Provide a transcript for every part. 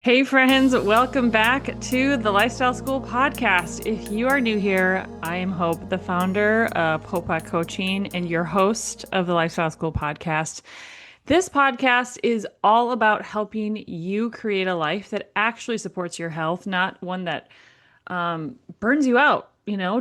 Hey friends, welcome back to the Lifestyle School podcast. If you are new here, I am Hope, the founder of Hope Coaching and your host of the Lifestyle School podcast. This podcast is all about helping you create a life that actually supports your health, not one that burns you out,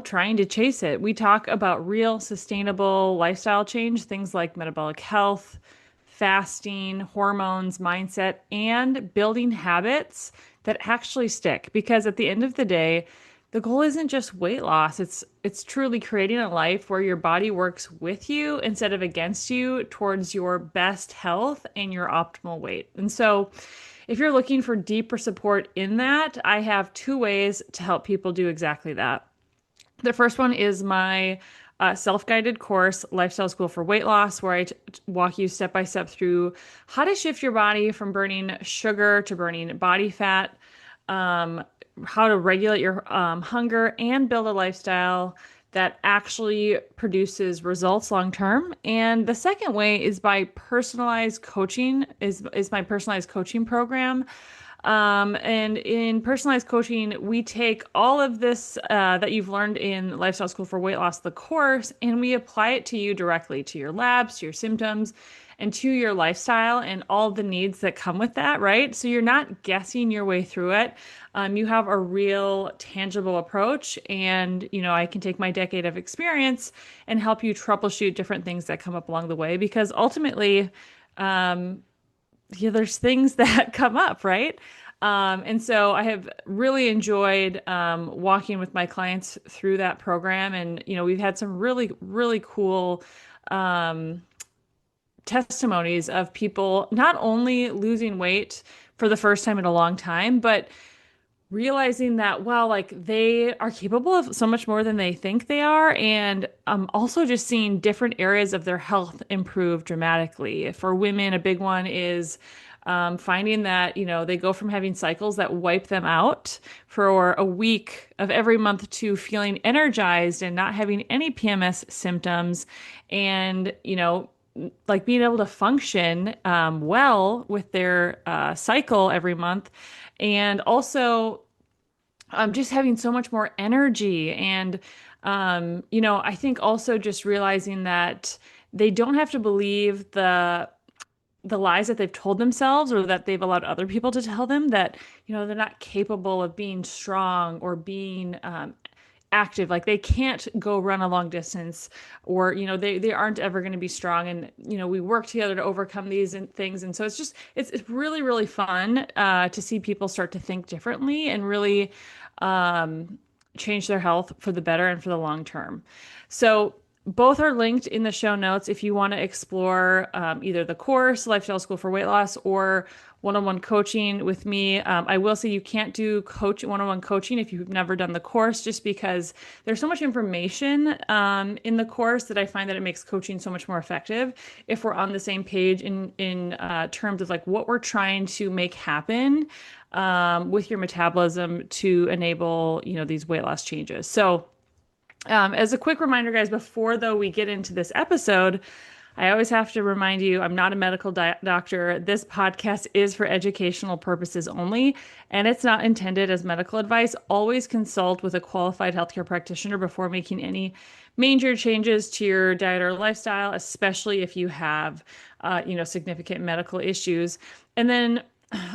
trying to chase it. We talk about real sustainable lifestyle change, things like metabolic health, fasting, hormones, mindset, and building habits that actually stick. Because at the end of the day, the goal isn't just weight loss. It's truly creating a life where your body works with you instead of against you towards your best health and your optimal weight. And so if you're looking for deeper support in that, I have two ways to help people do exactly that. The first one is my self-guided course, Lifestyle School for Weight Loss, where I walk you step by step through how to shift your body from burning sugar to burning body fat, how to regulate your hunger and build a lifestyle that actually produces results long term. And the second way is by personalized coaching, is my personalized coaching program. And in personalized coaching, we take all of this that you've learned in Lifestyle School for Weight Loss, the course, and we apply it to you directly, to your labs, to your symptoms, and to your lifestyle and all the needs that come with that, right? So you're not guessing your way through it. You have a real tangible approach, and I can take my decade of experience and help you troubleshoot different things that come up along the way, because ultimately, there's things that come up, right? And so I have really enjoyed walking with my clients through that program. And, we've had some really, really cool testimonies of people not only losing weight for the first time in a long time, but realizing that, wow, like they are capable of so much more than they think they are. And also just seeing different areas of their health improve dramatically. For women, a big one is finding that, they go from having cycles that wipe them out for a week of every month to feeling energized and not having any PMS symptoms, and, like being able to function well with their cycle every month. And also just having so much more energy. And, I think also just realizing that they don't have to believe the lies that they've told themselves or that they've allowed other people to tell them, that, they're not capable of being strong or being active. Like they can't go run a long distance, or, they aren't ever going to be strong. And, we work together to overcome these and things. And so it's really, really fun to see people start to think differently and really change their health for the better and for the long term. So both are linked in the show notes if you want to explore either the course, Lifestyle School for Weight Loss, or one-on-one coaching with me. I will say you can't do one-on-one coaching if you've never done the course, just because there's so much information in the course that I find that it makes coaching so much more effective if we're on the same page in terms of like what we're trying to make happen with your metabolism to enable, these weight loss changes. So as a quick reminder, guys, before though we get into this episode, I always have to remind you, I'm not a medical doctor. This podcast is for educational purposes only, and it's not intended as medical advice. Always consult with a qualified healthcare practitioner before making any major changes to your diet or lifestyle, especially if you have, significant medical issues. And then,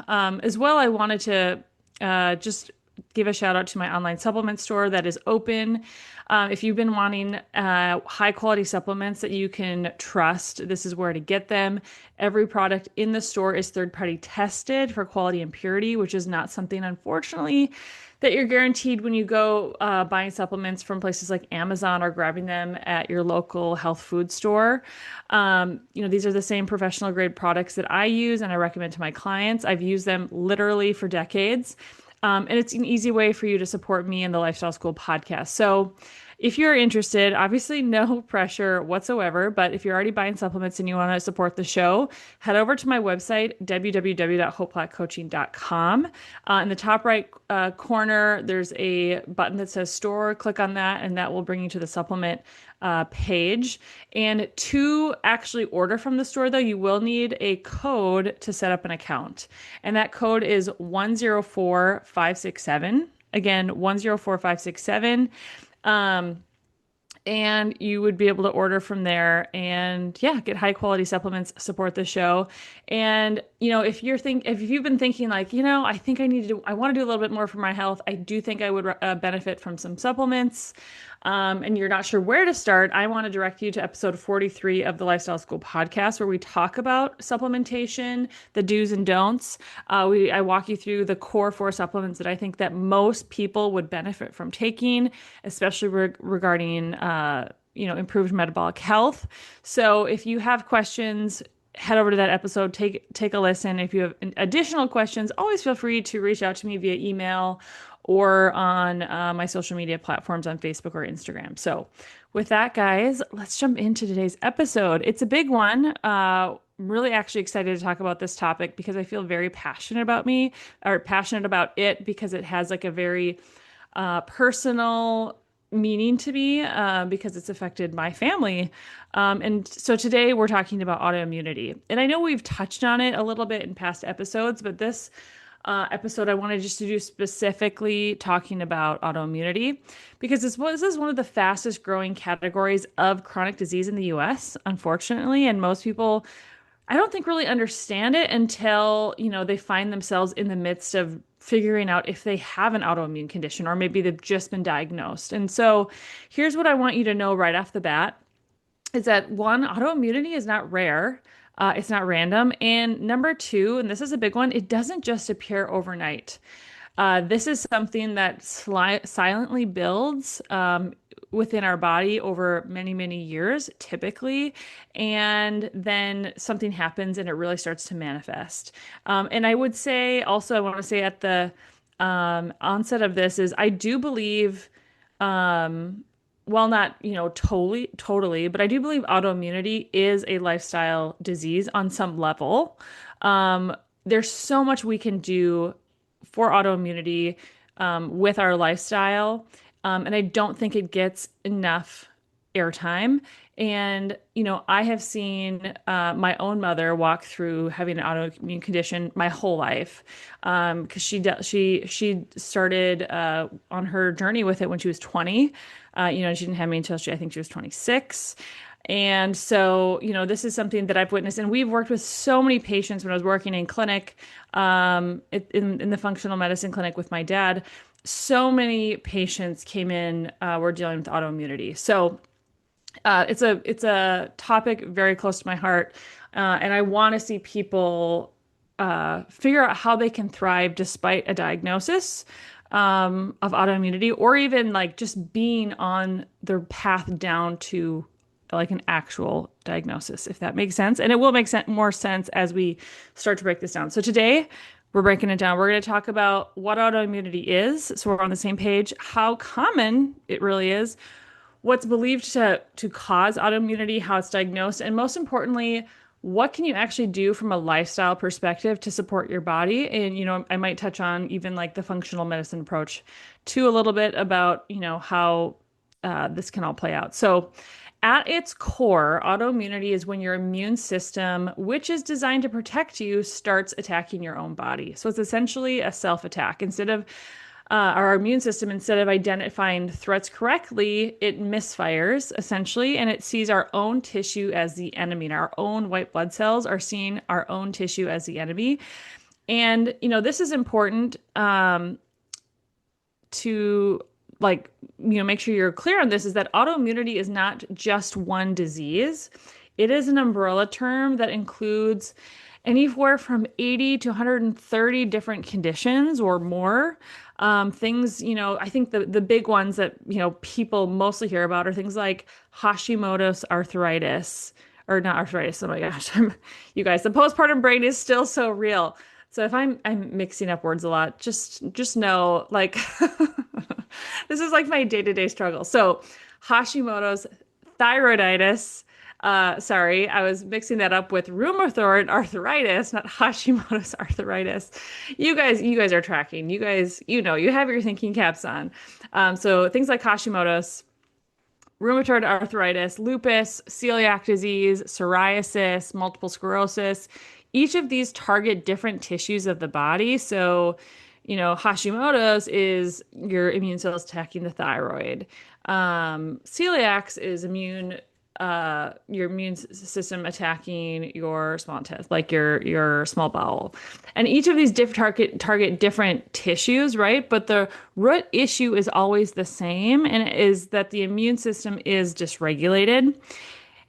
as well, I wanted to just give a shout out to my online supplement store that is open. If you've been wanting high quality supplements that you can trust, this is where to get them. Every product in the store is third party tested for quality and purity, which is not something, unfortunately, that you're guaranteed when you go buying supplements from places like Amazon or grabbing them at your local health food store. These are the same professional grade products that I use and I recommend to my clients. I've used them literally for decades. And it's an easy way for you to support me and the Lifestyle School podcast. So if you're interested, obviously no pressure whatsoever, but if you're already buying supplements and you want to support the show, head over to my website, www.hopeblackcoaching.com. In the top right corner, there's a button that says store. Click on that, and that will bring you to the supplement page. And to actually order from the store, though, you will need a code to set up an account. And that code is 104567. Again, 104567. And you would be able to order from there and yeah, get high quality supplements, support the show. And if you've been thinking like, I think I want to do a little bit more for my health. I do think I would benefit from some supplements. And you're not sure where to start, I want to direct you to episode 43 of the Lifestyle School podcast, where we talk about supplementation, the do's and don'ts. I walk you through the core four supplements that I think that most people would benefit from taking, especially regarding, improved metabolic health. So if you have questions, head over to that episode, take a listen. If you have additional questions, always feel free to reach out to me via email or on my social media platforms on Facebook or Instagram. So with that, guys, let's jump into today's episode. It's a big one. I'm really actually excited to talk about this topic because I feel very passionate about it because it has like a very personal meaning to me because it's affected my family. And so today we're talking about autoimmunity. And I know we've touched on it a little bit in past episodes, but this episode I wanted just to do specifically talking about autoimmunity because this is one of the fastest growing categories of chronic disease in the US, unfortunately. And most people, I don't think, really understand it until, they find themselves in the midst of figuring out if they have an autoimmune condition or maybe they've just been diagnosed. And so here's what I want you to know right off the bat is that one, autoimmunity is not rare. It's not random. And number two, and this is a big one, it doesn't just appear overnight. This is something that silently builds within our body over many, many years, typically. And then something happens and it really starts to manifest. And I would say also, I want to say at the onset of this is I do believe, well, not, totally, but I do believe autoimmunity is a lifestyle disease on some level. There's so much we can do for autoimmunity with our lifestyle. And I don't think it gets enough airtime. And, I have seen my own mother walk through having an autoimmune condition my whole life. Because she started on her journey with it when she was 20. She didn't have me until I think she was 26. And so, this is something that I've witnessed, and we've worked with so many patients when I was working in clinic, in the functional medicine clinic with my dad. So many patients came in, were dealing with autoimmunity. So, it's a topic very close to my heart, and I want to see people figure out how they can thrive despite a diagnosis of autoimmunity, or even like just being on their path down to like an actual diagnosis, if that makes sense. And it will make more sense as we start to break this down. So today we're breaking it down. We're going to talk about what autoimmunity is, so we're on the same page, how common it really is, what's believed to cause autoimmunity, how it's diagnosed, and most importantly, what can you actually do from a lifestyle perspective to support your body? And, I might touch on even like the functional medicine approach too, a little bit about, how this can all play out. So at its core, autoimmunity is when your immune system, which is designed to protect you, starts attacking your own body. So it's essentially a self-attack. Instead of our immune system, instead of identifying threats correctly, it misfires essentially, and it sees our own tissue as the enemy. And our own white blood cells are seeing our own tissue as the enemy. And, this is important to make sure you're clear on this, is that autoimmunity is not just one disease. It is an umbrella term that includes anywhere from 80 to 130 different conditions or more. Things, I think the big ones that, people mostly hear about are things like Hashimoto's arthritis, or not arthritis. Oh my gosh, you guys, the postpartum brain is still so real. So if I'm mixing up words a lot, just know, like, this is like my day-to-day struggle. So Hashimoto's thyroiditis. Sorry, I was mixing that up with rheumatoid arthritis, not Hashimoto's arthritis. You guys are tracking. You guys, you have your thinking caps on. So things like Hashimoto's, rheumatoid arthritis, lupus, celiac disease, psoriasis, multiple sclerosis. Each of these target different tissues of the body. So, Hashimoto's is your immune cells attacking the thyroid. Celiac is your immune system attacking your small intestine, like your small bowel. And each of these target different tissues, right? But the root issue is always the same, and it is that the immune system is dysregulated.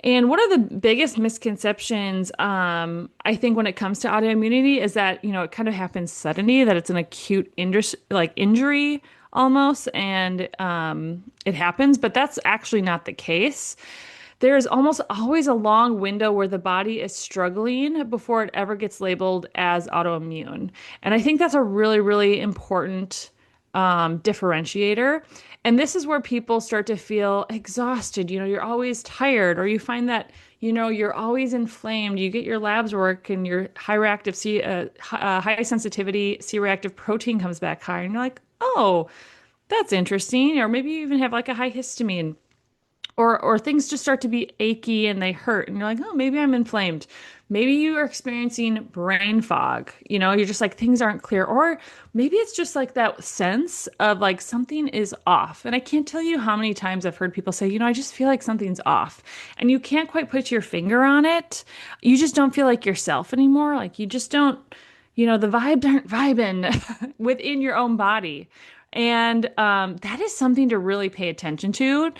And one of the biggest misconceptions, I think, when it comes to autoimmunity is that, it kind of happens suddenly, that it's an acute injury almost, and it happens, but that's actually not the case. There is almost always a long window where the body is struggling before it ever gets labeled as autoimmune. And I think that's a really, really important differentiator. And this is where people start to feel exhausted. You're always tired, or you find that, you're always inflamed. You get your labs work and your high sensitivity C-reactive protein comes back high. And you're like, oh, that's interesting. Or maybe you even have like a high histamine. Or things just start to be achy and they hurt, and you're like, oh, maybe I'm inflamed. Maybe you are experiencing brain fog. You're just like, things aren't clear. Or maybe it's just like that sense of like something is off. And I can't tell you how many times I've heard people say, I just feel like something's off. And you can't quite put your finger on it. You just don't feel like yourself anymore. Like you just don't, the vibes aren't vibing within your own body. And that is something to really pay attention to.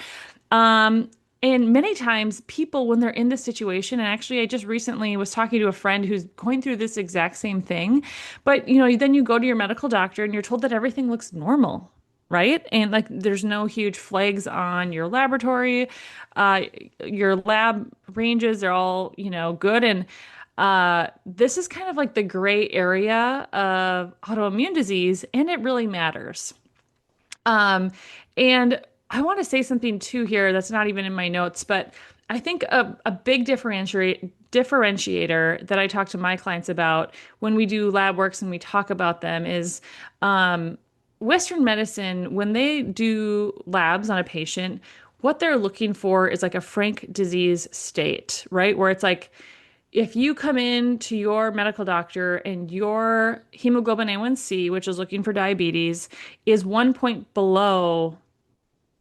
And many times people, when they're in this situation, and actually I just recently was talking to a friend who's going through this exact same thing, but then you go to your medical doctor and you're told that everything looks normal, right? And like there's no huge flags on your laboratory, your lab ranges are all, good. And this is kind of like the gray area of autoimmune disease, and it really matters. And I want to say something too here that's not even in my notes, but I think a big differentiator that I talk to my clients about when we do lab works and we talk about them is Western medicine, when they do labs on a patient, what they're looking for is like a frank disease state, right? Where it's like, if you come in to your medical doctor and your hemoglobin A1C, which is looking for diabetes, is 1 point below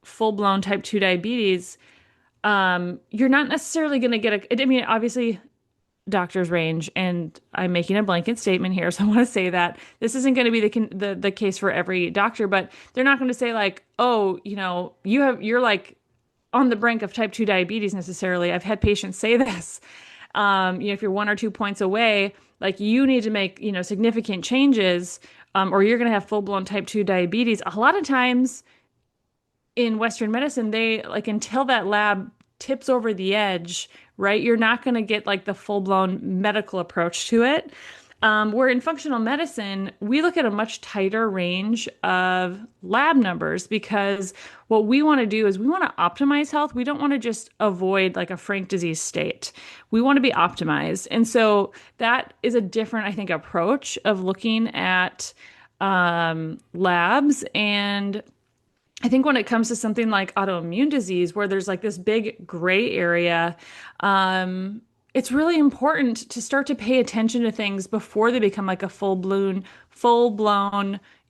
full-blown type 2 diabetes, you're not necessarily going to get I mean, obviously doctors range, and I'm making a blanket statement here, so I want to say that this isn't going to be the case for every doctor, but they're not going to say like, oh, you're like on the brink of type 2 diabetes necessarily. I've had patients say this. If you're 1 or 2 points away, like you need to make, significant changes, or you're going to have full-blown type 2 diabetes. A lot of times in Western medicine, they like, until that lab tips over the edge, right? You're not going to get like the full-blown medical approach to it. Where in functional medicine, we look at a much tighter range of lab numbers, because what we want to do is we want to optimize health. We don't want to just avoid like a frank disease state. We want to be optimized. And so that is a different, I think, approach of looking at labs. And I think when it comes to something like autoimmune disease, where there's like this big gray area, it's really important to start to pay attention to things before they become like a full-blown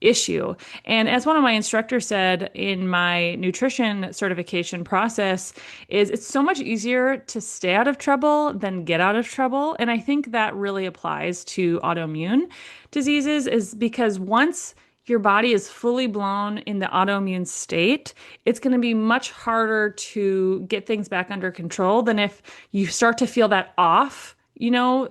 issue. And as one of my instructors said in my nutrition certification process, is it's so much easier to stay out of trouble than get out of trouble. And I think that really applies to autoimmune diseases, is because once your body is fully blown in the autoimmune state, it's going to be much harder to get things back under control than if you start to feel that off,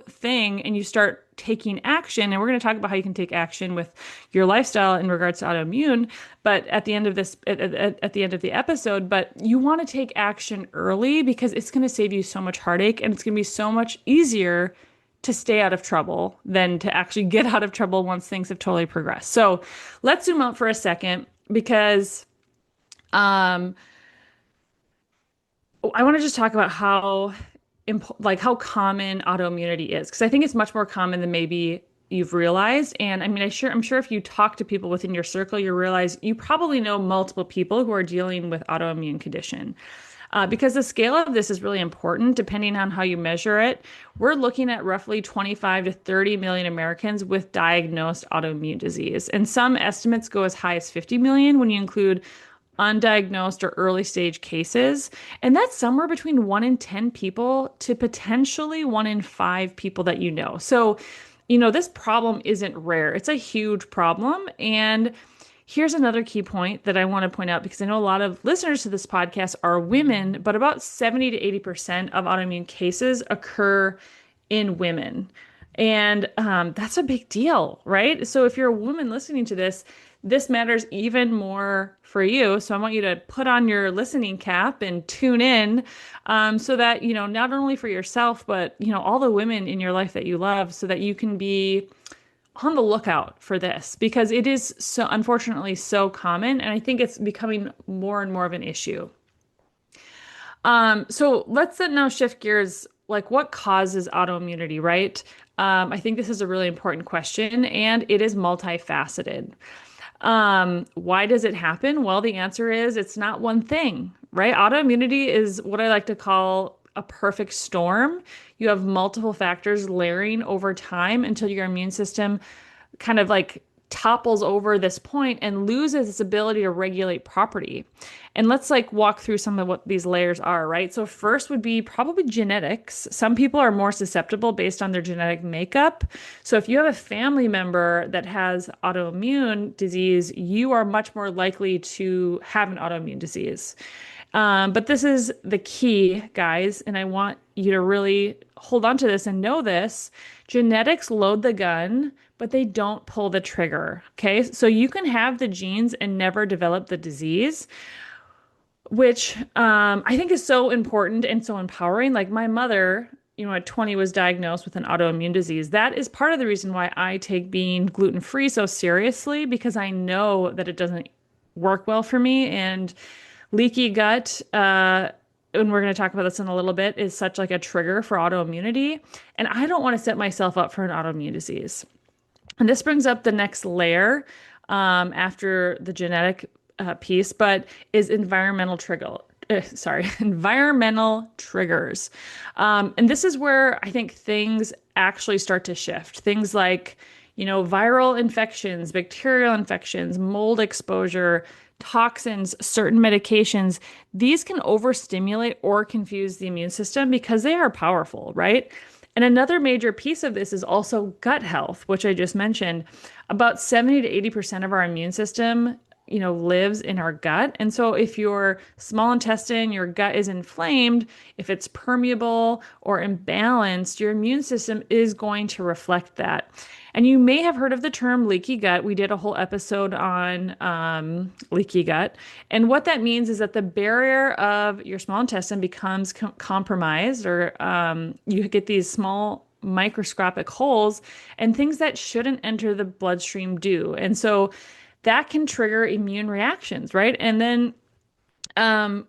thing, and you start taking action. And we're going to talk about how you can take action with your lifestyle in regards to autoimmune, but at the end of the episode, but you want to take action early, because it's going to save you so much heartache, and it's going to be so much easier to stay out of trouble than to actually get out of trouble once things have totally progressed. So let's zoom out for a second, because Um, I want to just talk about how common autoimmunity is, because I think it's much more common than maybe you've realized. And I mean, I'm sure if you talk to people within your circle, you realize you probably know multiple people who are dealing with autoimmune condition. Because the scale of this is really important depending on how you measure it. We're looking at roughly 25 to 30 million Americans with diagnosed autoimmune disease. And some estimates go as high as 50 million when you include undiagnosed or early stage cases. And that's somewhere between 1 in 10 people to potentially 1 in 5 people that you know. So, this problem isn't rare, it's a huge problem. And here's another key point that I want to point out, because I know a lot of listeners to this podcast are women, but about 70 to 80% of autoimmune cases occur in women. And that's a big deal, right? So if you're a woman listening to this, this matters even more for you. So I want you to put on your listening cap and tune in, so that, not only for yourself, but, all the women in your life that you love, so that you can be on the lookout for this, because it is so, unfortunately, so common. And I think it's becoming more and more of an issue. So let's then now shift gears. Like, what causes autoimmunity, right? I think this is a really important question, and it is multifaceted. Why does it happen? Well, the answer is it's not one thing, right? Autoimmunity is what I like to call a perfect storm. You have multiple factors layering over time until your immune system kind of like topples over this point and loses its ability to regulate property. And let's like walk through some of what these layers are, right? So first would be probably genetics. Some people are more susceptible based on their genetic makeup. So if you have a family member that has autoimmune disease, you are much more likely to have an autoimmune disease. But this is the key, guys, and I want you to really hold on to this and know this. Genetics load the gun, but they don't pull the trigger. Okay. So you can have the genes and never develop the disease, which I think is so important and so empowering. Like my mother, at 20 was diagnosed with an autoimmune disease. That is part of the reason why I take being gluten-free so seriously, because I know that it doesn't work well for me. And leaky gut, and we're going to talk about this in a little bit, is such like a trigger for autoimmunity. And I don't want to set myself up for an autoimmune disease. And this brings up the next layer, after the genetic piece, but is environmental trigger. Environmental triggers. And this is where I think things actually start to shift. Things like, viral infections, bacterial infections, mold exposure, toxins, certain medications. These can overstimulate or confuse the immune system because they are powerful, right? And another major piece of this is also gut health, which I just mentioned. About 70 to 80% of our immune system, lives in our gut. And so if your small intestine, your gut is inflamed, if it's permeable or imbalanced, your immune system is going to reflect that. And you may have heard of the term leaky gut. We did a whole episode on leaky gut. And what that means is that the barrier of your small intestine becomes compromised, or you get these small microscopic holes, and things that shouldn't enter the bloodstream do. And so that can trigger immune reactions, right? And then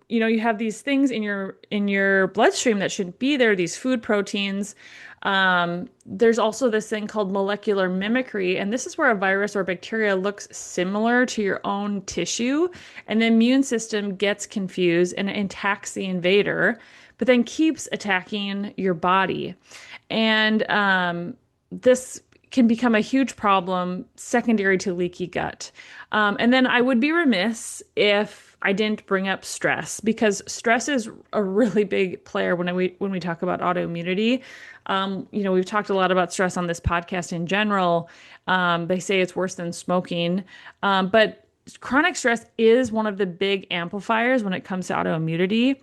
you have these things in your bloodstream that shouldn't be there, these food proteins. There's also this thing called molecular mimicry, and this is where a virus or bacteria looks similar to your own tissue, and the immune system gets confused and attacks the invader, but then keeps attacking your body. And this can become a huge problem secondary to leaky gut. And then I would be remiss if I didn't bring up stress, because stress is a really big player when we talk about autoimmunity. We've talked a lot about stress on this podcast in general. They say it's worse than smoking, but chronic stress is one of the big amplifiers when it comes to autoimmunity.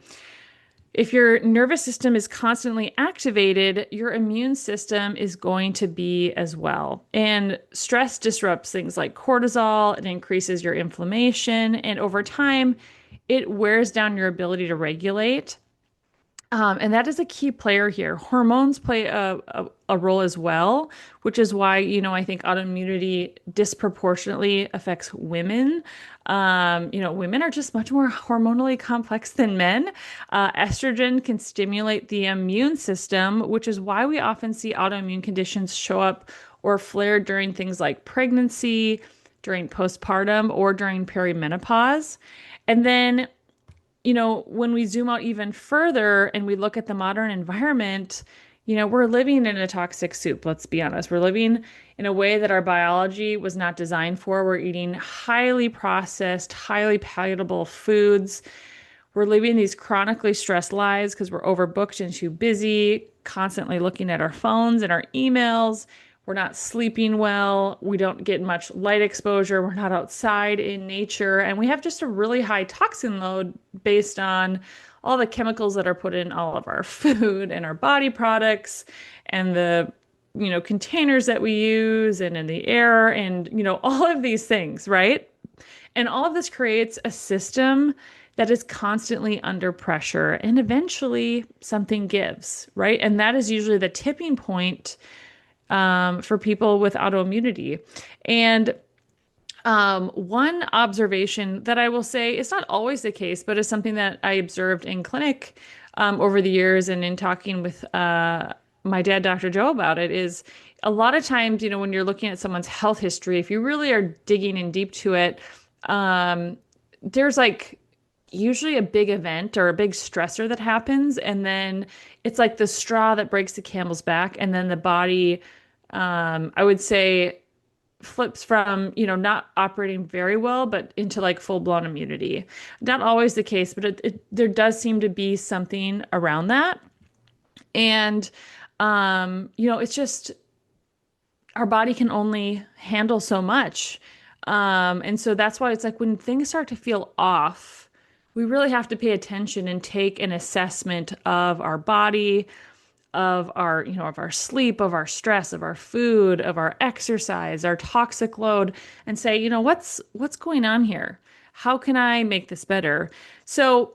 If your nervous system is constantly activated, your immune system is going to be as well. And stress disrupts things like cortisol, it increases your inflammation, and over time, it wears down your ability to regulate. And that is a key player here. Hormones play a role as well, which is why, I think autoimmunity disproportionately affects women. Women are just much more hormonally complex than men. Estrogen can stimulate the immune system, which is why we often see autoimmune conditions show up or flare during things like pregnancy, during postpartum, or during perimenopause. And then when we zoom out even further and we look at the modern environment, we're living in a toxic soup, let's be honest. We're living in a way that our biology was not designed for. We're eating highly processed, highly palatable foods. We're living these chronically stressed lives because we're overbooked and too busy, constantly looking at our phones and our emails. We're not sleeping well. We don't get much light exposure. We're not outside in nature. And we have just a really high toxin load based on all the chemicals that are put in all of our food and our body products and the containers that we use and in the air and all of these things, right? And all of this creates a system that is constantly under pressure and eventually something gives, right? And that is usually the tipping point for people with autoimmunity. And one observation that I will say is not always the case, but is something that I observed in clinic over the years and in talking with my dad, Dr. Joe, about it is a lot of times, when you're looking at someone's health history, if you really are digging in deep to it, there's like usually a big event or a big stressor that happens. And then it's like the straw that breaks the camel's back. And then the body, I would say, flips from, not operating very well, but into like full-blown immunity. Not always the case, but there does seem to be something around that. And, it's just our body can only handle so much. And so that's why it's like when things start to feel off, we really have to pay attention and take an assessment of our body, of our sleep, of our stress, of our food, of our exercise, our toxic load, and say, what's going on here? How can I make this better? So,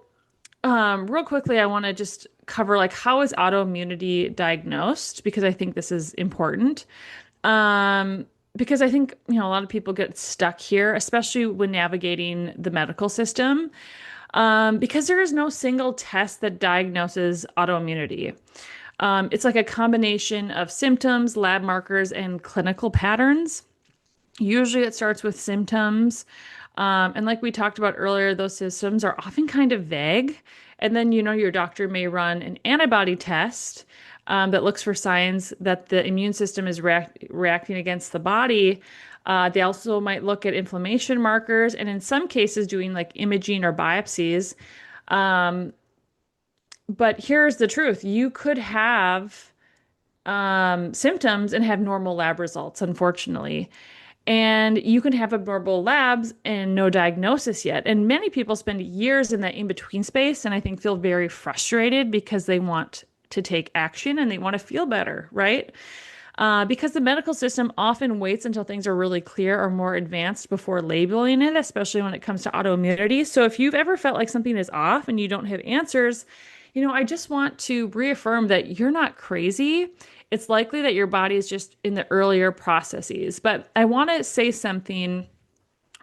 real quickly, I want to just cover like how is autoimmunity diagnosed because I think this is important. Because I think, a lot of people get stuck here, especially when navigating the medical system, because there is no single test that diagnoses autoimmunity. It's like a combination of symptoms, lab markers, and clinical patterns. Usually it starts with symptoms. And like we talked about earlier, those symptoms are often kind of vague. And then, your doctor may run an antibody test that looks for signs that the immune system is reacting against the body. They also might look at inflammation markers and in some cases doing like imaging or biopsies. But here's the truth. You could have symptoms and have normal lab results, unfortunately. And you can have abnormal labs and no diagnosis yet. And many people spend years in that in-between space and I think feel very frustrated because they want to take action and they want to feel better, right? Because the medical system often waits until things are really clear or more advanced before labeling it, especially when it comes to autoimmunity. So if you've ever felt like something is off and you don't have answers, I just want to reaffirm that you're not crazy. It's likely that your body is just in the earlier processes. But I want to say something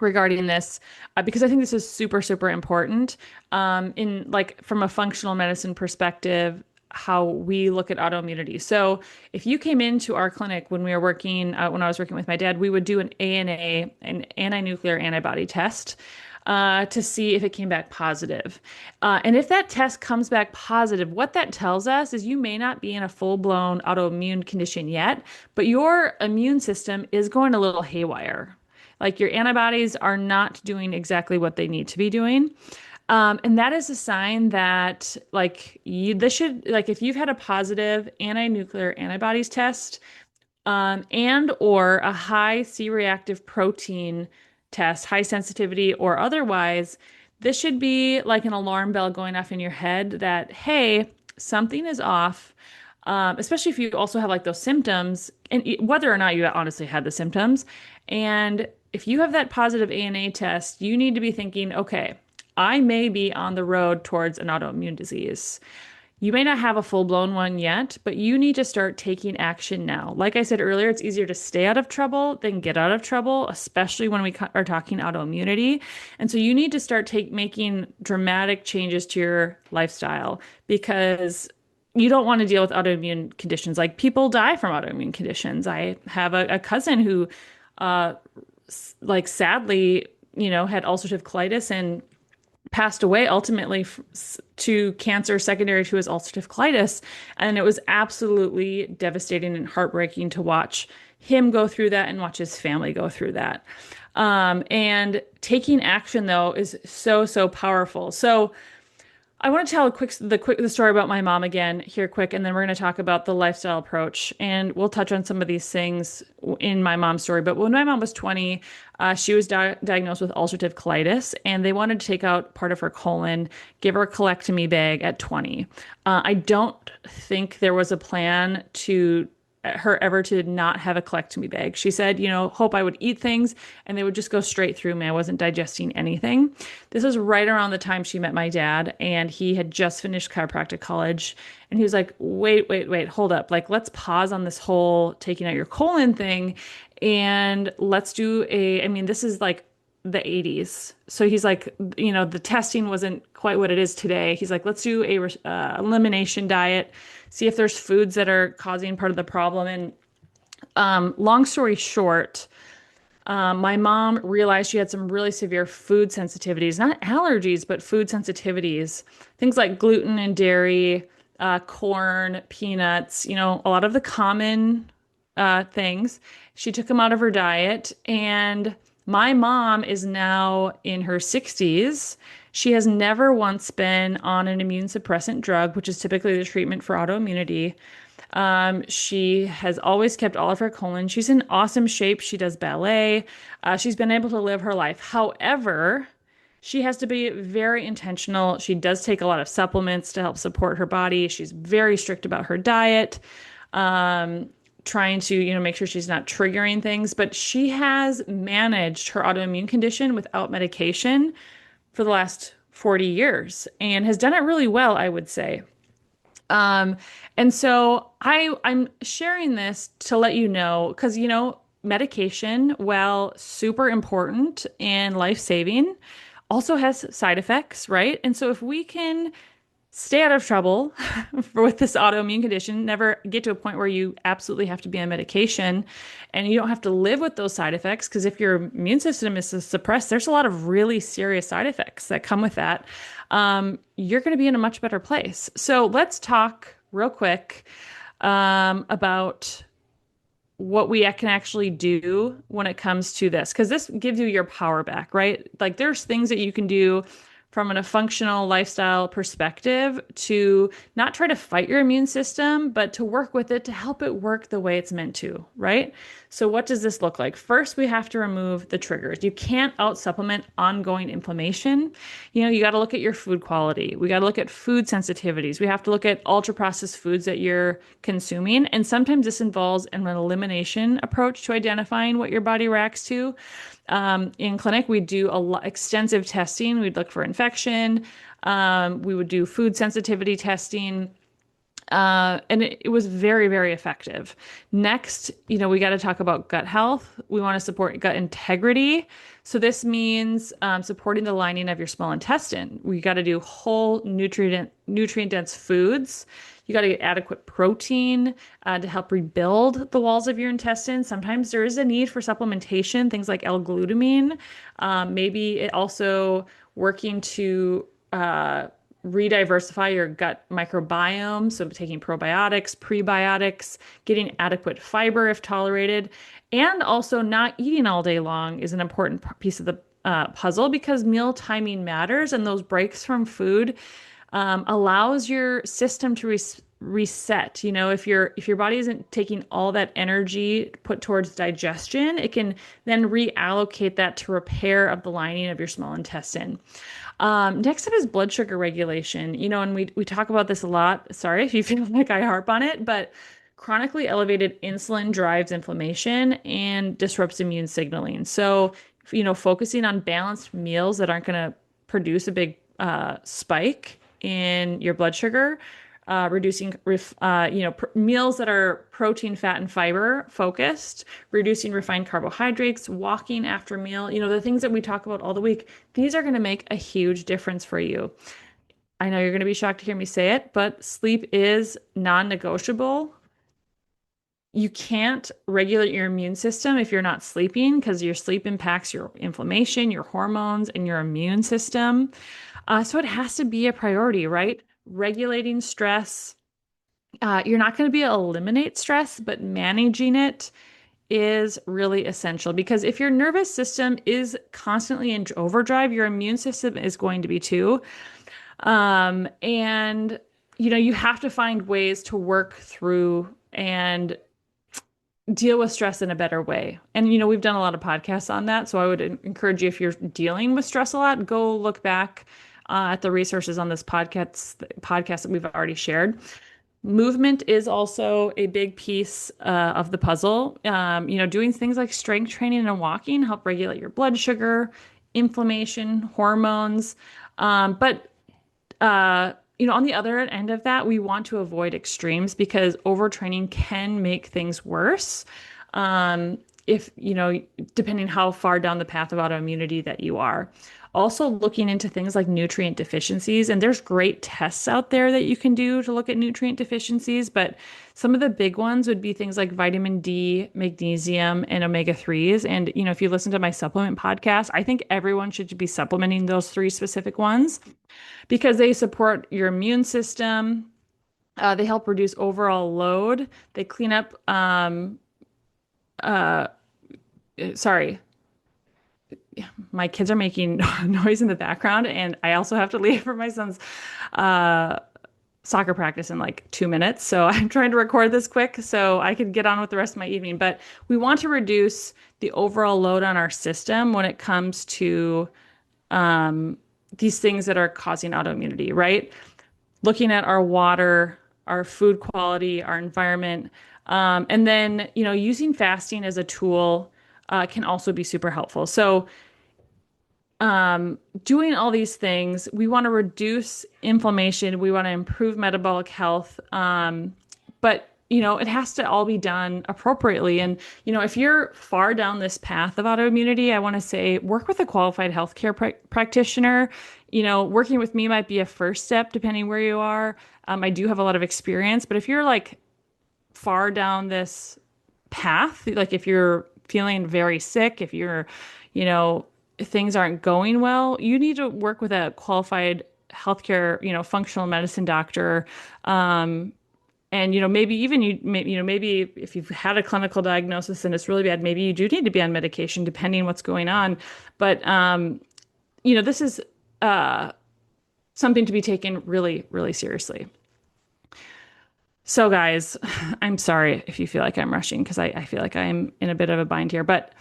regarding this because I think this is super, super important in like from a functional medicine perspective, how we look at autoimmunity. So if you came into our clinic when we were working, when I was working with my dad, we would do an ANA, an anti-nuclear antibody test to see if it came back positive. And if that test comes back positive, what that tells us is you may not be in a full-blown autoimmune condition yet, but your immune system is going a little haywire. Like your antibodies are not doing exactly what they need to be doing. And that is a sign that if you've had a positive anti-nuclear antibodies test, and or a high C-reactive protein test, high sensitivity or otherwise, this should be like an alarm bell going off in your head that, hey, something is off. Especially if you also have like those symptoms and whether or not you honestly had the symptoms. And if you have that positive ANA test, you need to be thinking, okay, I may be on the road towards an autoimmune disease. You may not have a full-blown one yet, but you need to start taking action now. Like I said earlier, it's easier to stay out of trouble than get out of trouble, especially when we are talking autoimmunity. And so you need to start making dramatic changes to your lifestyle because you don't want to deal with autoimmune conditions. Like people die from autoimmune conditions. I have a cousin who, uh, like sadly, had ulcerative colitis and passed away ultimately to cancer secondary to his ulcerative colitis. And it was absolutely devastating and heartbreaking to watch him go through that and watch his family go through that. And taking action, though, is so, so powerful. So I want to tell the story about my mom again here quick, and then we're going to talk about the lifestyle approach, and we'll touch on some of these things in my mom's story. But when my mom was 20, she was diagnosed with ulcerative colitis, and they wanted to take out part of her colon, give her a colectomy bag at 20. I don't think there was a plan to her ever to not have a colectomy bag. She said, hope I would eat things and they would just go straight through me. I wasn't digesting anything. This was right around the time she met my dad, and he had just finished chiropractic college. And he was like, wait, hold up. Like, let's pause on this whole taking out your colon thing. And let's do this is like the 80s. So he's like, the testing wasn't quite what it is today. He's like, let's do a elimination diet, see if there's foods that are causing part of the problem. And long story short, my mom realized she had some really severe food sensitivities, not allergies, but food sensitivities, things like gluten and dairy, corn, peanuts, a lot of the common things. She took them out of her diet, and my mom is now in her 60s. She has never once been on an immune suppressant drug, which is typically the treatment for autoimmunity. She has always kept all of her colon. She's in awesome shape. She does ballet. She's been able to live her life. However, she has to be very intentional. She does take a lot of supplements to help support her body. She's very strict about her diet. Trying to, make sure she's not triggering things, but she has managed her autoimmune condition without medication for the last 40 years and has done it really well, I would say. And so I'm sharing this to let you know, because, medication, while super important and life-saving, also has side effects, right? And so if we can stay out of trouble with this autoimmune condition, never get to a point where you absolutely have to be on medication and you don't have to live with those side effects. Because if your immune system is suppressed, there's a lot of really serious side effects that come with that. You're going to be in a much better place. So let's talk real quick about what we can actually do when it comes to this, because this gives you your power back, right? Like there's things that you can do from a functional lifestyle perspective to not try to fight your immune system, but to work with it to help it work the way it's meant to, right? So what does this look like? First, we have to remove the triggers. You can't out supplement ongoing inflammation. You got to look at your food quality. We got to look at food sensitivities. We have to look at ultra processed foods that you're consuming. And sometimes this involves an elimination approach to identifying what your body reacts to. In clinic, we do extensive testing. We'd look for infection. We would do food sensitivity testing. And it was very, very effective. Next, we got to talk about gut health. We want to support gut integrity. So this means supporting the lining of your small intestine. We got to do whole nutrient dense foods. You got to get adequate protein to help rebuild the walls of your intestines. Sometimes there is a need for supplementation, things like L-glutamine. Maybe it also working to rediversify your gut microbiome. So taking probiotics, prebiotics, getting adequate fiber if tolerated, and also not eating all day long is an important piece of the puzzle, because meal timing matters, and those breaks from food allows your system to reset. If your body isn't taking all that energy put towards digestion, it can then reallocate that to repair of the lining of your small intestine. Next up is blood sugar regulation. And we talk about this a lot. Sorry if you feel like I harp on it, but chronically elevated insulin drives inflammation and disrupts immune signaling. So, focusing on balanced meals that aren't going to produce a big spike in your blood sugar reducing meals that are protein, fat, and fiber focused, reducing refined carbohydrates, walking after meal, the things that we talk about all the week. These are going to make a huge difference for you. I know you're going to be shocked to hear me say it, but sleep is non-negotiable. You can't regulate your immune system if you're not sleeping because your sleep impacts your inflammation, your hormones, and your immune system. So it has to be a priority, right? Regulating stress. You're not going to be able to eliminate stress, but managing it is really essential because if your nervous system is constantly in overdrive, your immune system is going to be too. And you have to find ways to work through and deal with stress in a better way. And we've done a lot of podcasts on that, so I would encourage you if you're dealing with stress a lot, go look back at the resources on this podcast that we've already shared. Movement is also a big piece of the puzzle. Doing things like strength training and walking help regulate your blood sugar, inflammation, hormones. But on the other end of that, we want to avoid extremes because overtraining can make things worse. If, depending how far down the path of autoimmunity that you are. Also looking into things like nutrient deficiencies, and there's great tests out there that you can do to look at nutrient deficiencies, but some of the big ones would be things like vitamin D, magnesium, and omega-3s. And, if you listen to my supplement podcast, I think everyone should be supplementing those three specific ones because they support your immune system. They help reduce overall load. They clean up, sorry, my kids are making noise in the background, and I also have to leave for my son's uh, soccer practice in like 2 minutes. So I'm trying to record this quick so I can get on with the rest of my evening. But we want to reduce the overall load on our system when it comes to these things that are causing autoimmunity, right? Looking at our water, our food quality, our environment, and then using fasting as a tool can also be super helpful. So doing all these things, we want to reduce inflammation, we want to improve metabolic health, but it has to all be done appropriately. And if you're far down this path of autoimmunity, I want to say work with a qualified healthcare practitioner. Working with me might be a first step depending where you are. I do have a lot of experience, but if you're like far down this path, like if you're feeling very sick, if you're, things aren't going well, you need to work with a qualified healthcare, functional medicine doctor. And maybe even maybe if you've had a clinical diagnosis and it's really bad, maybe you do need to be on medication depending what's going on. But this is something to be taken really, really seriously. So guys, I'm sorry if you feel like I'm rushing because I feel like I'm in a bit of a bind here. But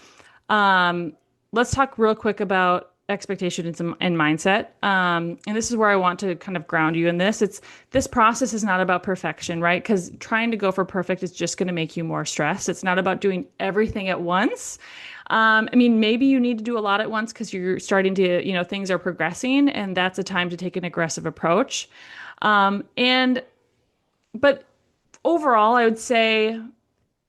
let's talk real quick about expectations and mindset. And this is where I want to kind of ground you in this. This process is not about perfection, right? Because trying to go for perfect is just going to make you more stressed. It's not about doing everything at once. Maybe you need to do a lot at once because you're starting to, things are progressing, and that's a time to take an aggressive approach. But overall, I would say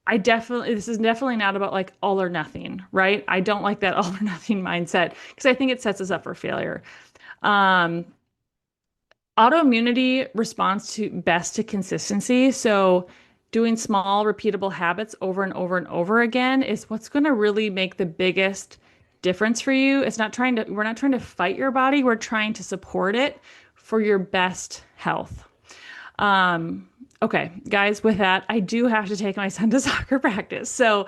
this is definitely not about like all or nothing, right? I don't like that all or nothing mindset because I think it sets us up for failure. Autoimmunity responds best to consistency. So doing small, repeatable habits over and over and over again is what's going to really make the biggest difference for you. We're not trying to fight your body. We're trying to support it for your best health. Okay, guys, with that, I do have to take my son to soccer practice. So,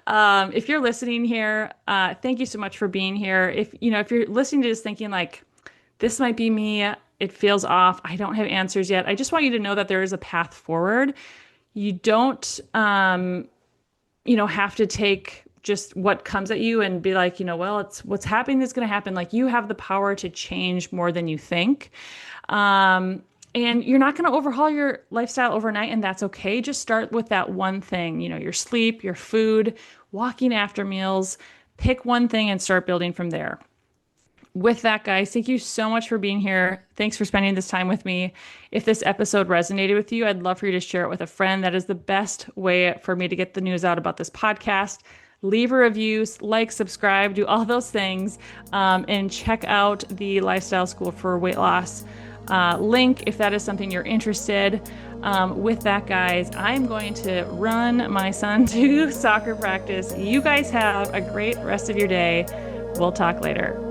if you're listening here, thank you so much for being here. If you're listening to this thinking like, this might be me, it feels off, I don't have answers yet, I just want you to know that there is a path forward. You don't, have to take just what comes at you and be like, well, it's what's happening is going to happen. Like you have the power to change more than you think. And you're not going to overhaul your lifestyle overnight, and that's okay. Just start with that one thing, your sleep, your food, walking after meals. Pick one thing and start building from there. With that, guys, thank you so much for being here. Thanks for spending this time with me. If this episode resonated with you, I'd love for you to share it with a friend. That is the best way for me to get the news out about this podcast. Leave a review, like, subscribe, do all those things, and check out the Lifestyle School for Weight Loss link if that is something you're interested. With that, guys, I'm going to run my son to soccer practice. You guys have a great rest of your day. We'll talk later.